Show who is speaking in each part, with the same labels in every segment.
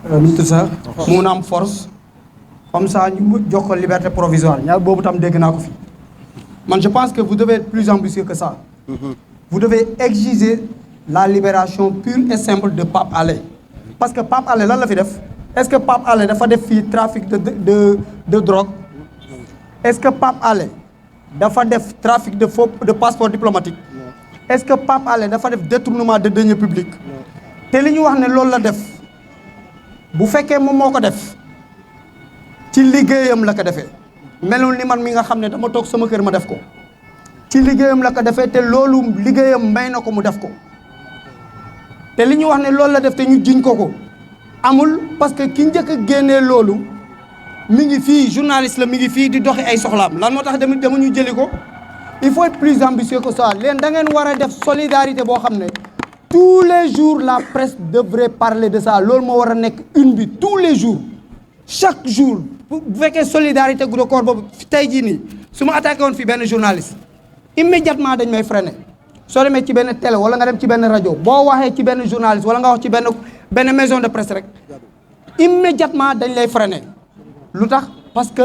Speaker 1: nu mu tudd sax mu mun a am force comme ça ñu jox ko liberté provisoire ñaar boobu tam dégg naa ko fi man je pense que vous devez être plus ambitieux que ça. Vous devez exiger la libération pure et simple de Pape Alé parce que Pape Alé lan la fi def est-ce que Pape Alé dafa def fii trafic de drogue est-ce que Pape Alé dafa def trafic de passeport diplomatique est-ce que Pape Alé dafa def détournement de deniers publics te li ñu wax ne loolu la def bu fekkee moom moo ko def ci liggéeyam la ko defee melul ni man mi nga xam ne dama toog sama kër ma def ko ci liggéeyam la ko defee te loolu liggéeyam may na ko mu def ko te li ñu wax ne loolu la def te ñu jiñ ko amul parce que ki njëkk a génnee loolu mi ngi fii journaliste la mi ngi fii di doxi ay soxlaam lan moo tax dama ñu jëli ko il faut être plus ambitieux que ça leen da ngeen war a def solidarité boo xam ne tous les jours la presse devrait parler de ça loolu moo war a nekk une bi tous les jours chaque jour bu fekkee solidarité gu de corps boobu tey jii nii su ma attaqué woon fii benn journaliste immédiatement dañ may freiner soo demee ci benn télé wala nga dem ci benn rajo boo waxee ci benn journaliste wala nga wax ci benn maison de presse rek immédiatement dañ lay freiner lu tax parce que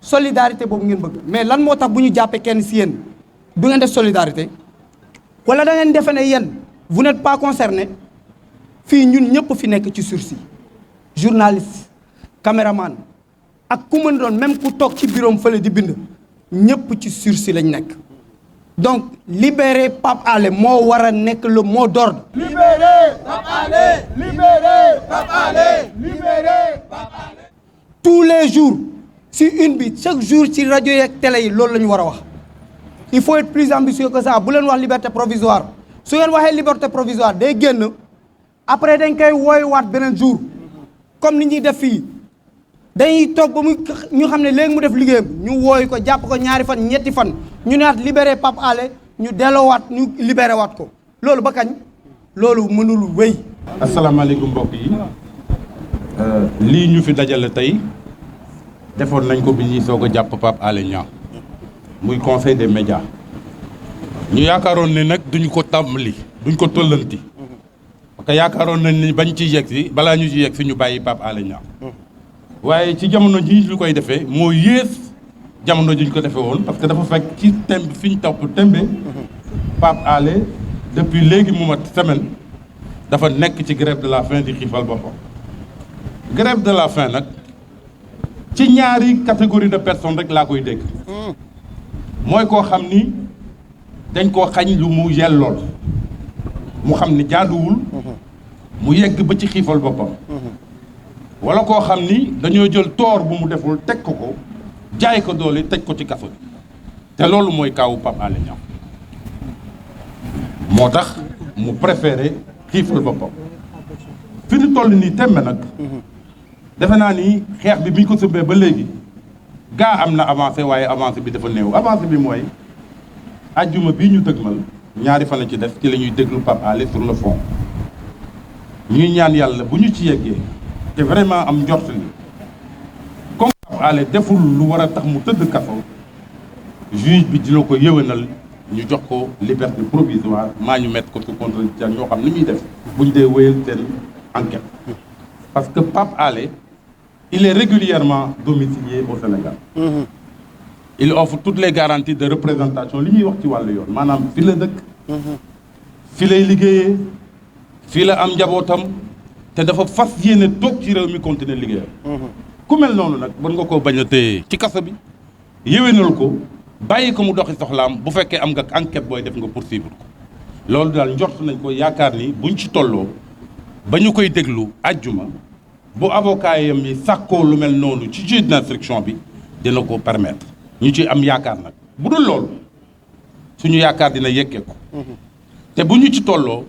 Speaker 1: solidarité boobu ngeen bëgg mais lan moo tax bu ñu jàppee kenn si yéen du ngeen def solidarité wala da ngeen defe ne yéen vous n'êtes pas concerné fii ñun ñëpp fi nekk ci sursis journaliste caméraman ak ku mën doon même ku toog ci bureau fële di bind ñëpp ci sursis lañ nekk donc libérer Pape Alé moo war a nekk le mot d'ordre.
Speaker 2: Libérer Pape Alé, libérer Pape Alé, libérer Pape Alé.
Speaker 1: tous les jours si une bi chaque jour ci rajo yi ak télé yi loolu la ñu war a wax il faut être plus ambitieux que ça bu leen wax liberté provisoire su ngeen waxee liberté provisoire day génn après dañ koy wooyuwaat beneen jour comme ni ñuy def fii dañuy toog ba mu ñu xam ne léegi mu def liggéeyam ñu wooyu ko jàpp ko ñaari fan ñetti fan ñu naat libéré Pape Alé ñu delloowaat ñu libéré waat ko loolu ba kañ loolu mënul wéy.
Speaker 3: asalaamaaleykum mbokk yi lii ñu fi dajale tey defoon nañ ko bi ñuy soog a jàpp Pape Alé Niang muy conseil des médias ñu yaakaaroon ne nag duñ ko tàmbali duñ ko tollanti parce que yaakaaroon nañ ni bañ ci yegg si balaa ñu ci yegg si ñu bàyyi Pape Alé Niang waaye ci jamono ji ñu koy defee moo yées jamono ji ñu ko defee woon parce que dafa fekk ci temb fi ñu topp tembe Pape Alé depuis léegi mu mat semaine dafa nekk ci grève de la faim di xiifal boppam grève de la faim nag ci ñaari catégorie de personnes rek laa koy dégg mooy koo xam ni dañ koo xañ lu mu yellool mu xam ni jaaduwul mu yegg ba ci xiifal boppam wala koo xam ni dañoo jël toor bu mu deful teg ko jaay ko doole teg ko ci kaso bi te loolu mooy kaawu Pape Alé Niang moo tax mu préféré xiifal boppam fi ñu toll nii tembe nag defe naa ni xeex bi ñu ko sëmbee ba léegi gaa am na avancé waaye avancé bi dafa néew avancé bi mooy ajjuma bii ñu dëgmal ñaari fan la ci def ci la ñuy déglu Pape Alé sur le fond ñuy ñaan yàlla bu ñu ci yeggee te vraiment am njort ni comme Pape Alé deful lu war a tax mu tëdd kaso juge bi dina ko yëwénal ñu jox ko liberté provisoire maa ñu mettre ko sous contrôle judiciaire ñoo xam ni ñuy def buñ dee wéyal seen enquête parce que Pape Alé il est régulièrement domicilié au Sénégal il offre toutes les garanties de représentation li ñuy wax ci wàllu yoon maanaam fi la dëkk fi lay liggéeyee fii la am njabootam te dafa fas yéene toog ci réew mi continuer liggéeyam ku mel noonu nag mën nga koo bañ a téye ci kaso bi yéwénal ko bàyyi ko mu doxi soxlaam bu fekkee am nga enquête booy def nga poursuivre ko loolu daal njort nañ ko yaakaar ni buñ ci tolloo ba ñu koy déglu àjjuma bu avocat yam yi sàkkoo lu mel noonu ci juge d'instruction bi dina ko permettre ñu ci am yaakaar nag bu dul loolu suñu yaakaar dina yeggee ko te bu ñu ci tolloo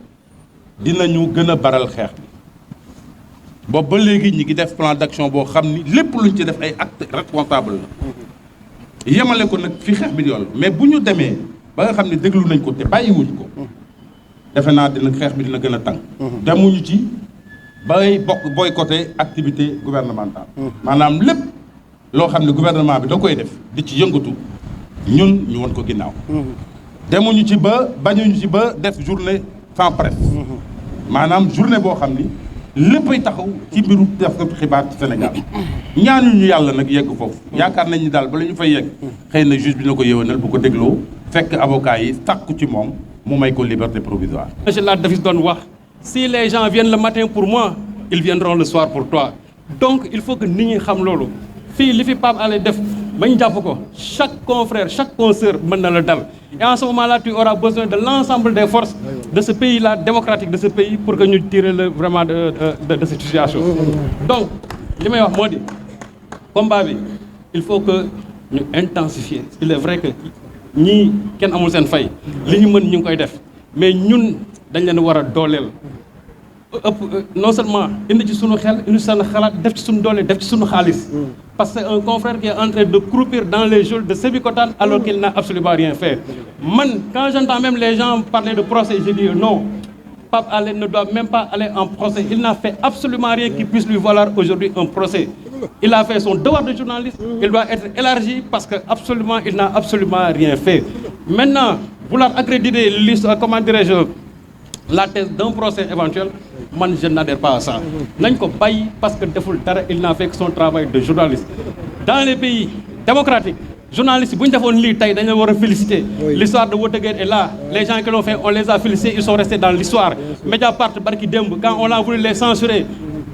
Speaker 3: dinañu gën a baral xeex bi boobu ba léegi ñi ngi def plan d'action boo xam ni lépp luñ ci def ay acte responsable la yemale ko nag fi xeex bi yoll mais bu ñu demee ba nga xam ne déglu nañ ko te bàyyiwuñ ko defe naa dina xeex bi dina gën a tàng demuñu ci bay bokk boycotté activité gouvernementale maanaam lépp loo xam ne gouvernement bi da koy def di ci yëngatu ñun ñu won ko ginnaaw demuñu ci ba bañuñu ci ba def journée sans presse maanaam journée boo xam ni léppay taxaw ci mbiru def xibaar ci Sénégal ñaanuñu yàlla nag yegg foofu yaakaar nañ ni daal bala ñu fay yegg xëy na juge bi na ko yéwénal bu ko dégloo fekk avocat yi sàkku ci moom mu may ko liberté provisoire.
Speaker 4: Monsieur la Davis doon wax si les gens viennent le matin pour moi ils viendront le soir pour toi donc il faut que nit ñi xam loolu fii li fi Pape Alé def bañ jàpp ko chaque confrère chaque consoeur mën na la dal et en ce moment-là tu auras besoin de l'ensemble des forces de ce pays-là démocratique de ce pays pour que ñu tirer le vraiment de cette situation. Donc li may wax moo di combat bi il faut que ñu intensifier il est vrai que ñii kenn amul seen fay li ñu mën ñu ngi koy def mais ñun dañ leen war a dooleel non seulement indi ci sunu xel indi seen xalaat def ci sunu doole def ci sunu xaalis parce que un confrère qui est en train de croupir dans les geôles de Sébikotane alors qu'il n'a absolument rien fait man quand j'entends même les gens parler de procès je dis non Pape Alé ne doit même pas aller en procès il n'a fait absolument rien qui puisse lui valoir aujourd'hui un procès il a fait son devoir de journaliste il doit être élargi parce que absolument il n'a absolument rien fait maintenant vouloir accréditer comment dirais-je la thèse d'un procès éventuel man je n'adhère pas à ça nañ ko bàyyi parce que deful dara il n'a fait que son travail de journaliste dans les pays démocratiques journalistes bu ñu defoon lii tey dañu war a féliciter l'histoire de Watergate est là les gens qui l'ont fait on les a félicités ils sont restés dans l'histoire Mediapart barki démb quand on a voulu les censurer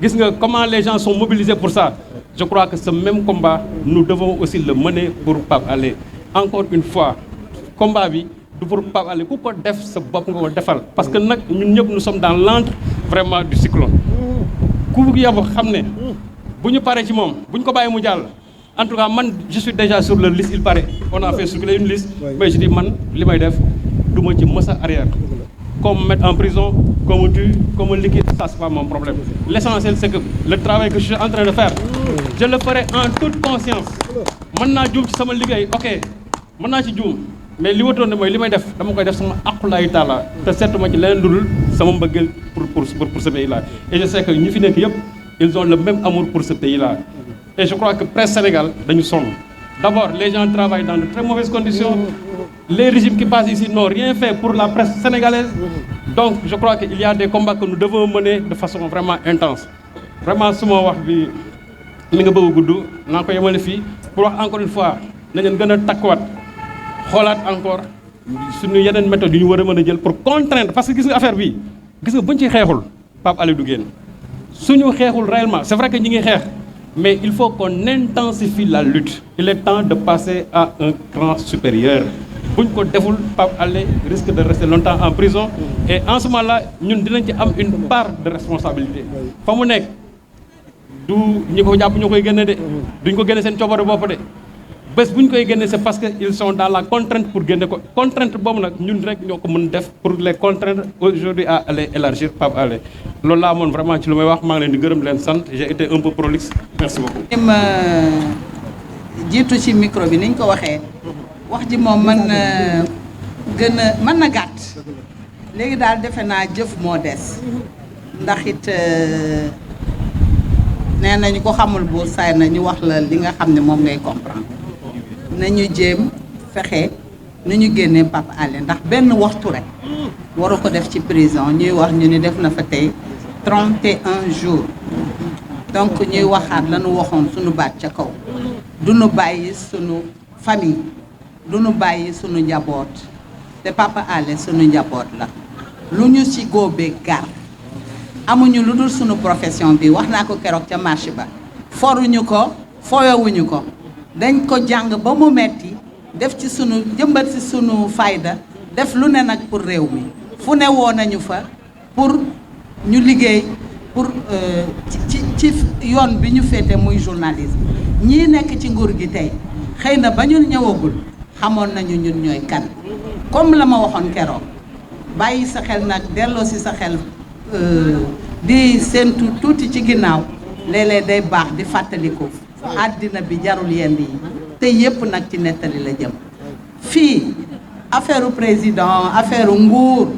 Speaker 4: gis nga comment les gens sont mobilisés pour ça je crois que ce même combat nous devons aussi le mener pour Pape Alé encore une fois combat bi du pour Pape Alé ku ko def sa bopp nga ko defal parce que nag ñun ñëpp nous sommes dans l'antre vraiment du cyclone ku yàlla xam ne bu ñu paree ci moom bu ñu ko bàyyi mu jàll en tout cas man je suis déjà sur le liste il paraît on a fait circuler une liste mais je dis man li may def du ma ci mës a arrière qu'on me mette en prison qu'on me tue qu'on me liquide ça c'est pas mon problème l'essentiel c'est que le travail que je suis en train de faire je le ferai en toute conscience mën naa juum ci sama liggéey ok mën naa ci juum mais li watoon ne mooy li may def dama koy def sama aqulaayu taala te seetuma ci leneen dudul sama mbëggeel pour ce pays là et je sais que ñi fi nekk yëpp ils ont le même amour pour ce pays là et je crois que presse Sénégal dañu sonn d'abord les gens travaillent dans de très mauvaises conditions les régimes qui passent ici n'ont rien fait pour la presse sénégalaise donc je crois qu'il y a des combats que nous devons mener de façon vraiment intense vraiment su ma wax bi mi nga bëgg a gudd naa ko yemale fii pour wax encore une fois na ngeen gën a takkuwaat xoolaat encore suñu yeneen méthodes yu ñu war a mën a jël pour contraindre parce que gis nga affaire bi gis nga buñ ci xeexul Pape Alé du génn suñu xeexul réellement c'est vrai que ñi ngi xeex mais il faut qu'on intensifie la lutte il est temps de passer à un cran supérieur buñ ko deful Pape Alé risque de rester longtemps en prison et en ce moment-là ñun dinañ ci am une part de responsabilité fa mu nekk du ñi ko jàpp ñu koy génne de duñ ko génne seen coobare bopp de bés bu ñu koy génne c'est parce que ils sont dans la contrainte pour génne ko contrainte boobu nag ñun rek ñoo ko mën def pour les contraindre aujourd'hui à aller élargir Pape Alé loolu laa amoon vraiment ci lu may wax maa ngi leen di gërëm leen sant j'ai été un peu prolixe merci beaucoup.
Speaker 5: ma jiitu ci micro bi niñ ko waxee wax ji moom mën na gën a mën na gàtt léegi daal defe naa jëf moo des ndax it nee nañu ko xamul buur saay na ñu wax la li nga xam ne moom ngay comprendre nañu jéem fexe nu ñu génnee Pape Alé ndax benn waxtu rek waru ko def ci prison ñuy wax ñu ni def na fa tey 31 jours donc ñuy waxaat lañu waxoon suñu baat ca kaw duñu bàyyi suñu famille duñu bàyyi suñu njaboot te Pape Alé suñu njaboot la lu ñu ci góobee gar amuñu lu dul suñu profession bi wax naa ko keroog ca marché ba foruñu ko foyowuñu ko dañ ko jàng ba mu metti def ci sunu jëmbat ci sunu fayda def lu ne nag pour réew mi fu ne woo nañu fa pour ñu liggéey pour ci yoon bi ñu féete muy journalisme ñii nekk ci nguur gi tey xëy na ba ñu ñëwagul xamoon nañu ñun ñooy kan comme la ma waxoon keroog bàyyi sa xel nag delloo si sa xel di séentu tuuti ci ginnaaw léeg-léeg day baax di fàttaliku àddina bi jarul yenn yi te yépp nag ci nettali la jëm fii affaire président affaire nguur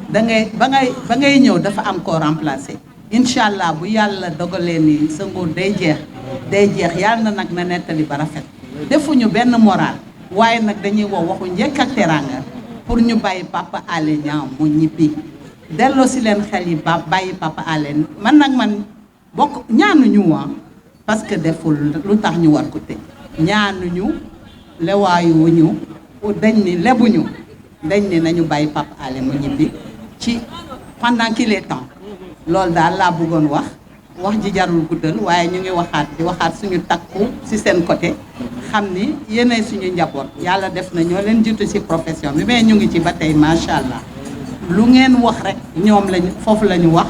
Speaker 5: da ngay ba ngay ñëw dafa am koo remplacer incha allah bu yàlla dogalee ni sa nguur day jeex yàlla na nag na nettali ba rafet defuñu benn moral waaye nag dañuy wax waxu njëkk ak teraanga pour ñu bàyyi Pape Alé Niang mu ñibbi delloo si leen xel yi bàyyi Papa Alé man nag man bokk ñaanuñu parce que deful lu tax ñu war ko tëj ñaanuñu lewaayuwuñu dañ ni lebuñu dañ ni nañu bàyyi Papa Alé mu ñibbi ci pendant qu'il est temps loolu daal laa bëggoon wax ji jarul guddal waaye ñu ngi waxaat suñu takku ci seen côté xam ni yéenay suñu njaboot yàlla def na ñoo leen jiitu ci profession bi mais ñu ngi ci ba tey macha allah lu ngeen wax rek ñoom lañ foofu la ñu wax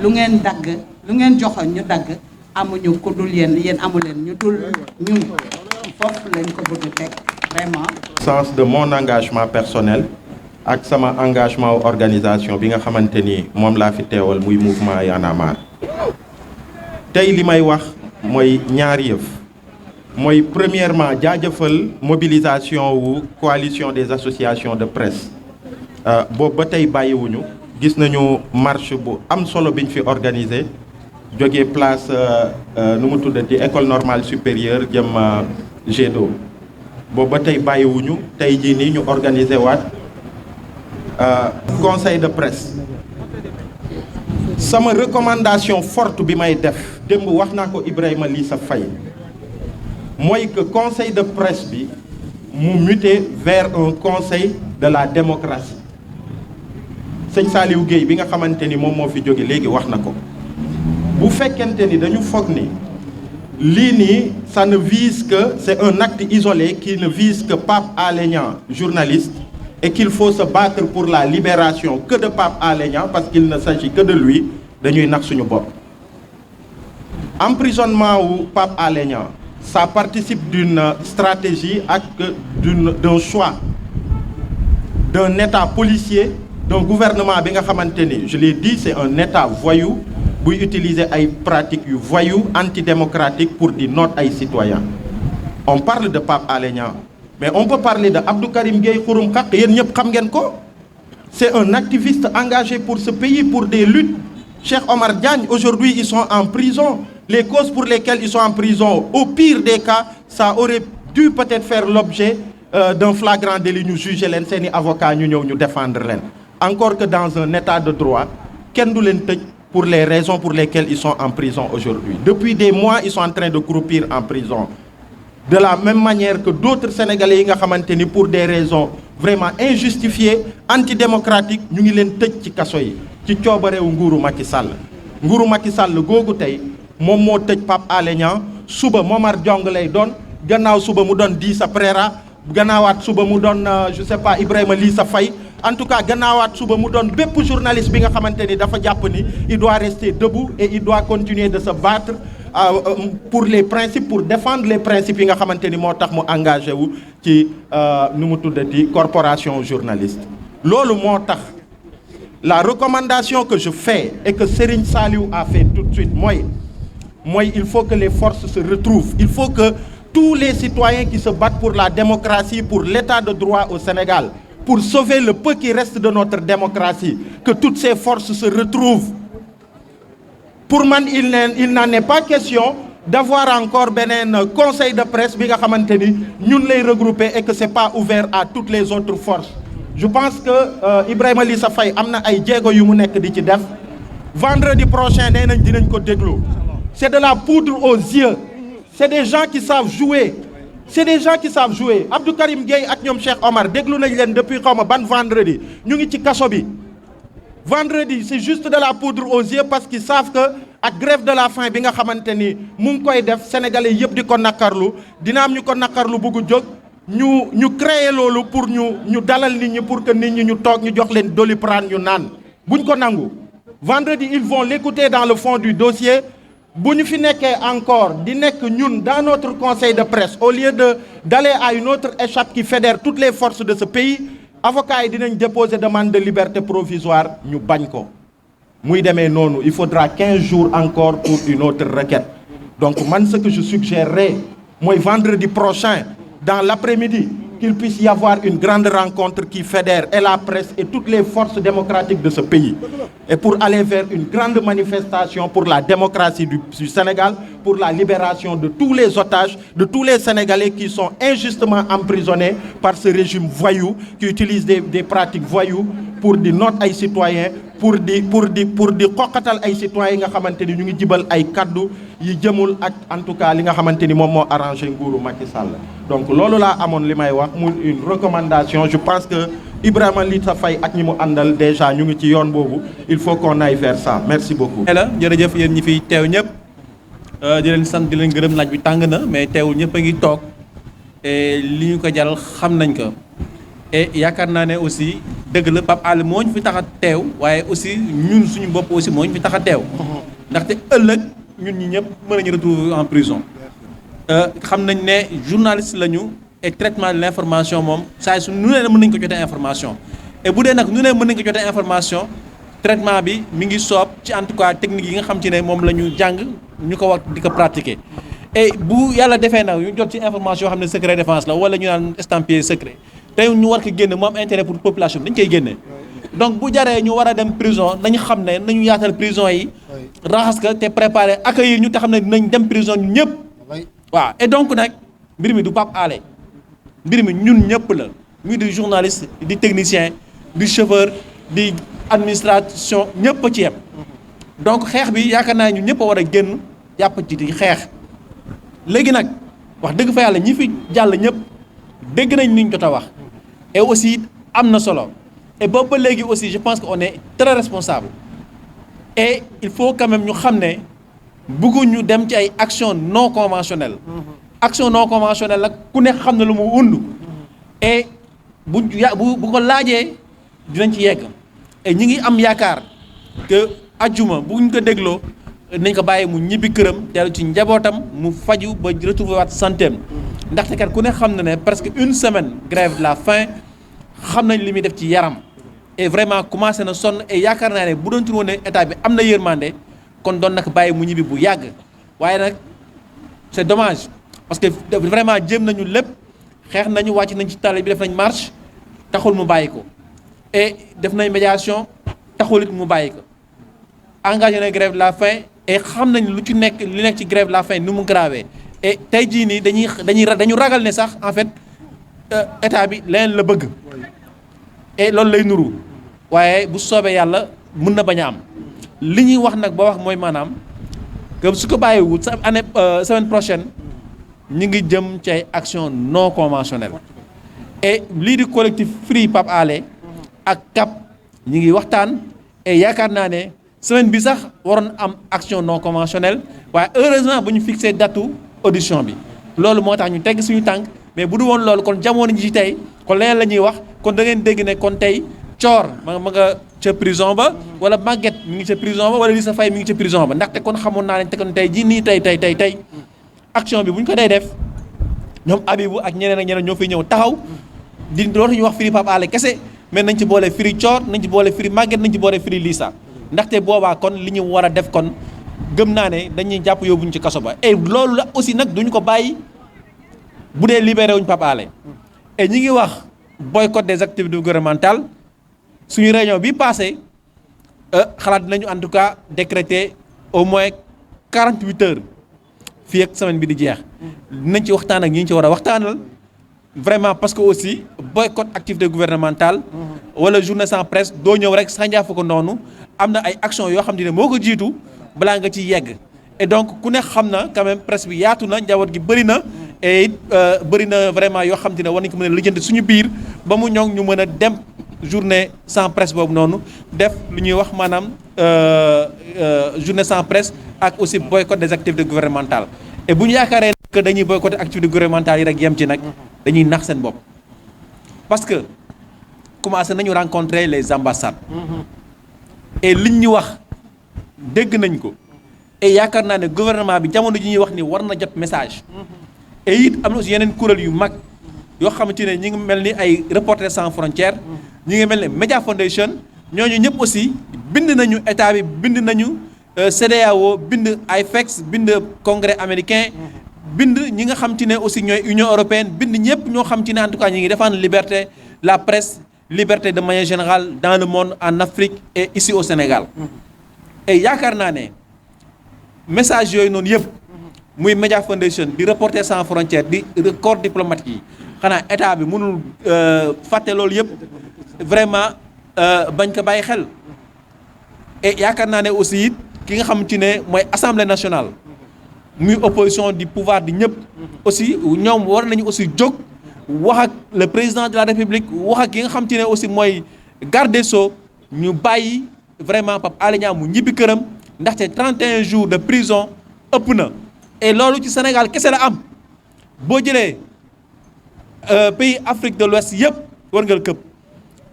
Speaker 5: lu ngeen dagg lu ngeen joxoon ñu dagg amuñu ku dul yéen amu leen ñu dul ñun foofu lañ ko bëgg teg vraiment.
Speaker 6: Sens de mon engagement personnel ak sama engagement organisation bi nga xamante ni moom laa fi teewal muy mouvement Y'en a marre tey li may wax mooy ñaari yëf mooy premièrement jaajëfal mobilisation wu coalition des associations de presse boobu ba tey bàyyiwuñu gis nañu marche bu am solo biñ fi organisé jógee place nu mu tuddati école normale supérieure jëm Jet d'eau boobu ba tey bàyyiwuñu tey jii nii ñu organisé waat conseil de presse sama recommandation forte bi may def démb wax naa ko Ibrahima Lissa Faye mooy que conseil de presse bi mu muter vers un conseil de la démocratie sëñ Saliou Guèye bi nga xamante ni moom moo fi jóge léegi wax na ko bu fekkente ni dañu foog ni lii nii ça ne vise que c'est un acte isolé qui ne vise que Pape Alé Niang journaliste et qu'il faut se battre pour la libération que de Pape Alé Niang parce qu'il ne s'agit que de lui dañuy nax suñu bopp emprisonnement wu Pape Alé Niang ça participe d'une stratégie ak d'un choix d'un état policier d'un gouvernement bi nga xamante ni je l'ai dit c'est un état voyou buy utiliser ay pratiques yu voyou antidémocratique pour di noot ay citoyens on parle de Pape Alé Niang mais on peut parler de Abdou Karim Gueye Xurum Xaq yéen ñëpp xam ngeen ko c'est un activiste engagé pour ce pays pour des luttes Cheikh Omar Diagne aujourd'hui ils sont en prison les causes pour lesquelles ils sont en prison au pire des cas ça aurait dû peut-être faire l'objet d'un flagrant délit ñu juger leen seeni avocat ñu ñëw ñu défendre leen encore que dans un état de droit kenn du leen tëj pour les raisons pour lesquelles ils sont en prison aujourd'hui depuis des mois ils sont en train de croupir en prison de la même manière que d'autres Sénégalais yi nga xamante ni pour des raisons vraiment injustifiées antidémocratiques ñu ngi leen tëj ci kaso yi ci coobareewu nguuru Macky Sall googu tey moom moo tëj Pape Alé Niang suba Momar Diong lay doon gannaaw suba mu doon Dissa Préra gannaawaat suba mu doon je sais pas Ibrahima Lissa Faye en tout cas gannaawaat suba mu doon bépp journaliste bi nga xamante ni dafa jàpp ni il doit rester debout et il doit continuer de se battre pour les principes pour défendre les principes yi nga xamante ni moo tax mu engagé wu ci nu mu tuddati corporation journaliste loolu moo tax la recommandation que je fais et que Serigne Saliou a fait tout de suite mooy il faut que les forces se retrouvent il faut que tous les citoyens qui se battent pour la démocratie pour l'état de droit au Sénégal pour sauver le peu qui reste de notre démocratie que toutes ces forces se retrouvent pour man il n'en est pas question d'avoir encore beneen conseil de presse bi nga xamante ni ñun lay regrouper et que c'est pas ouvert à toutes les autres forces je pense que Ibrahima Lissa Faye am na ay jéego yu mu nekk di ci def vendredi prochain nee nañ dinañ ko déglu c'est de la poudre aux yeux c'est des gens qui savent jouer Abdou Karim Gueye ak ñoom Cheikh Omar déglu nañ leen depuis xaw ma ban vendredi ñu ngi ci kaso bi vendredi c'est juste de la poudre aux yeux parce qu'ils savent que ak grève de la faim bi nga xamante ni mu ngi koy def sénégalais yëpp di ko naqarlu dina am ñu ko naqarlu bugg jóg ñu créer loolu pour ñu dalal nit ñi pour que nit ñi ñu toog ñu jox leen Doliprane ñu naan buñ ko nangu vendredi ils vont l'écouter dans le fond du dossier bu ñu fi nekkee encore di nekk ñun dans notre conseil de presse au lieu d'aller à une autre échappe qui fédère toutes les forces de ce pays avocats yi dinañ déposer demande de liberté provisoire ñu bañ ko muy demee noonu il faudra 15 jours encore pour une autre requête donc man ce que je suggérerais mooy vendredi prochain dans l'après-midi qu'il puisse y avoir une grande rencontre qui fédère et la presse et toutes les forces démocratiques de ce pays et pour aller vers une grande manifestation pour la démocratie du Sénégal, pour la libération de tous les otages, de tous les Sénégalais qui sont injustement emprisonnés par ce régime voyou qui utilise des pratiques voyous pour di noot ay citoyens pour di xoqatal ay citoyens yi nga xamante ni ñu ngi jibal ay kaddu yi jëmul ak en tout cas li nga xamante ni moom moo arrangé nguuru Macky Sall. donc loolu laa amoon li may wax mu une recommandation je pense que Ibrahima Lissa Faye ak ñi mu àndal déjà ñu ngi ci yoon boobu il faut qu'on aille vers ça merci beaucoup.
Speaker 7: la jërëjëf yéen ñi fi teew ñëpp di leen sant di leen gërëm naaj bi tàng na mais teewul ñëpp a ngi toog et li ñu ko jaral xam nañ ko et yaakaar naa ne aussi dëgg la Pape Alé moo ñu fi tax a teew waaye aussi ñun suñu bopp aussi moo ñu fi tax a teew ndaxte ëllëg ñun ñi ñëpp mën nañu retrouver en prison xam nañ ne journaliste lañu et traitement de l'information moom saa su nu ne mën nañu ko jotee information et bu dee nag nu ne mën nañu ko jotee information traitement bi mi ngi soob ci en tout cas technique yi nga xam ci ne moom la ñu jàng ñu ko wax di ko pratiquer et bu yàlla defee nag ñu jot ci information yoo xam ne secret défense la wala ñu naan estampillé secret tey ñu war ko génne mu am intérêt pour population bi dañ koy génne donc bu jaree ñu war a dem prison nañu xam ne nañu yaatal prison yi raxas ko te préparer accueillir ñu te xam ne dinañ dem prison ñun ñëpp waaw et donc nag mbir mi du Pape Alé mbir mi ñun ñëpp la muy di journaliste di technicien di chauffeur di administration ñëpp a ci yem donc xeex bi yaakaar naa ñun ñëpp a war a génn jàpp ci di xeex léegi nag wax dëgg fa yàlla ñi fi jàll ñëpp dégg nañ ni ñu jot a wax et aussi am na solo et boobu ba léegi aussi je pense que on est très responsable et il faut quand même ñu xam ne bëgguñu dem ci ay action non conventionnelle action non conventionnelle nag ku ne xam ne lu mu wund et bu ko laajee dinañ ci yegg et ñi ngi am yaakaar que ajjuma bu ñu ko dégloo nañ ko bàyyi mu ñibbi këram dellu ci njabootam mu faju ba retrouver waat santeem ndaxte kat ku ne xam na ne presque une semaine grève de la faim xam nañ li muy def ci yaram et vraiment commencé na sonn et yaakaar naa ne bu doon tur woon ne état bi am na yërmande kon doon nag bàyyi mu ñibbi bu yàgg waaye nag c'est dommage parce que vraiment jéem nañu lépp xeex nañu wàcc nañ ci tali bi def nañ marche taxul mu bàyyi ko et def nañ médiation taxul it mu bàyyi ko engagé na grève de la faim et xam nañ lu ci nekk li nekk ci grève de la faim ni mu grave et tey jii nii dañu ragal ne sax en fait état bi leneen la bëgg et loolu lay nuru waaye bu soobee yàlla mën na bañ a am li ñuy wax nag ba wax mooy maanaam que su ko bàyyiwul sa année semaine prochaine ñu ngi jëm ci ay action non conventionnelle et lii di collectif Free Pape Alé ak CAP ñi ngi waxtaan et yaakaar naa ne semaine bi sax waroon am action non conventionnelle waaye heureusement bu ñu fixé datu audition bi loolu moo tax ñu tegg suñu tànk mais bu du woon loolu kon jamono ji tey kon leneen la ñuy wax kon da ngeen dégg ne kon tey Coor ma nga ca prison ba wala Maguette mi ngi ca prison ba wala Lissa Faye mi ngi ca prison ba ndaxte kon xamoon naa ne te kon tey jii nii tey action bi bu ñu ko day def ñoom Abibou ak ñeneen ñoo fiy ñëw taxaw di dootuñu wax Free Pape Alé kese mais nañ ci boole Free Coor nañ ci boole Free Maguette nañ ci boole Free Lissa ndaxte boobaa kon li ñu war a def kon gëm naa ne dañuy jàpp yóbbuñu ci kaso ba et loolu la aussi nag duñu ko bàyyi bu dee libéré wuñu Pape Alé et ñi ngi wax boycott des activités gouvernementales suñu réunion bi passé xalaat nañu en tout cas décréter au moins 48 heures fii ak semaine bi di jeex nañ ci waxtaan ak ñi ñu ci war a waxtaanal vraiment parce que aussi boycott activité gouvernementale wala journée sans presse doo ñëw rek sànjaafu ko noonu am na ay action yoo xam ne moo ko jiitu balaa nga ciy yegg et donc ku ne xam na quand même presse bi yaatu na njaboot gi bëri na et it bëri na vraiment yoo xam ne war nañ ko mën a lijjanti suñu biir ba mu ñoŋ ñu mën a dem journée sans presse boobu noonu def lu ñuy wax maanaam journée sans presse ak aussi boycott des activités gouvernementales et bu ñu yaakaaree que dañuy boycotter activités gouvernementales yi rek yem ci nag dañuy nax seen bopp parce que commencé nañu rencontrer les ambassades et liñ ñu wax dégg nañ ko et yaakaar naa ne gouvernement bi jamono ji ñuy wax ni war na jot message et it am na aussi yeneen kuréel yu mag yoo xamante ne ñi ngi mel ni ay Reporters sans frontières ñi ngi mel ni Media Foundation ñooñu ñëpp aussi bind nañu état bi bind nañu CEDEAO bind IFEX bind congrès américain bind ñi nga xam ci ne aussi ñooy Union européenne bind ñëpp ñoo xam ci ne en tout cas ñi ngi défendre liberté la presse liberté de manière générale dans le monde en Afrique et ici au Sénégal et yaakaar naa ne message yooyu noonu yëpp muy Media Foundation di Reporters sans frontières di corps diplomatique yi xanaa état bi mënul fàtte loolu yëpp vraiment bañ ko bàyyi xel et yaakaar naa ne aussi it ki nga xam ci ne mooy assemblée nationale muy opposition du pouvoir di ñëpp aussi ñoom war nañu aussi jóg wax ak le président de la république wax ak ki nga xam ci ne aussi mooy garde des Sceaux ñu bàyyi vraiment Pape Alé Niang mu ñibbi këram ndaxte 31 jours de prison ëpp na et loolu ci Sénégal kese la am boo jëlee pays Afrique de l'Ouest yëpp war nga këpp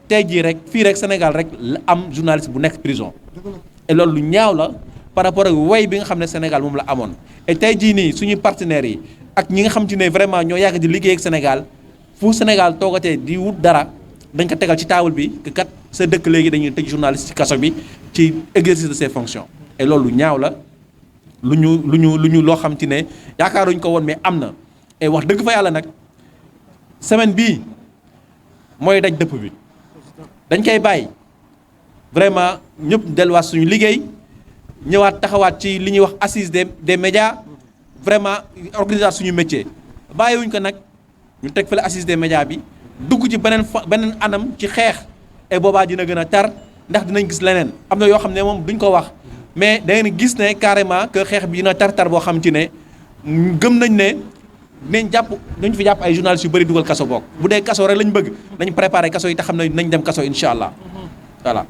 Speaker 7: tey jii rek fii rek Sénégal rek la am journaliste bu nekk prison et loolu lu ñaaw la par rapport ak way bi nga xam ne Sénégal moom la amoon et tey jii nii suñuy partenaires yi ak ñi nga xam ci ne vraiment ñoo yàgg di liggéey ak Sénégal fu Sénégal toogatee di wut dara dañ ko tegal ci table bi que kat sa dëkk léegi dañuy tëj journaliste ci kaso bi ci exercice de ses fonctions et loolu lu ñaaw la lu ñu loo xam ci ne yaakaaruñ ko woon mais am na et wax dëgg fa yàlla nag semaine bii mooy daj dëpp bi dañ koy bàyyi vraiment ñëpp delluwaat suñu liggéey ñëwaat taxawaat ci li ñuy wax assise des médias vraiment organiser suñu métier bàyyiwuñ ko nag ñu teg fële assise des médias bi dugg ci beneen anam ci xeex et boobaa dina gën a tar ndax dinañ gis leneen am na yoo xam ne moom duñ ko wax mais da ngeen gis ne carrément que xeex bi dina tar boo xam ci ne gëm nañ ne nañ fi jàpp ay journalistes yu bëri dugal kaso bokk bu dee kaso rek lañ bëgg nañ préparé kaso yi te xam ne nañ dem kaso incha allah voilà.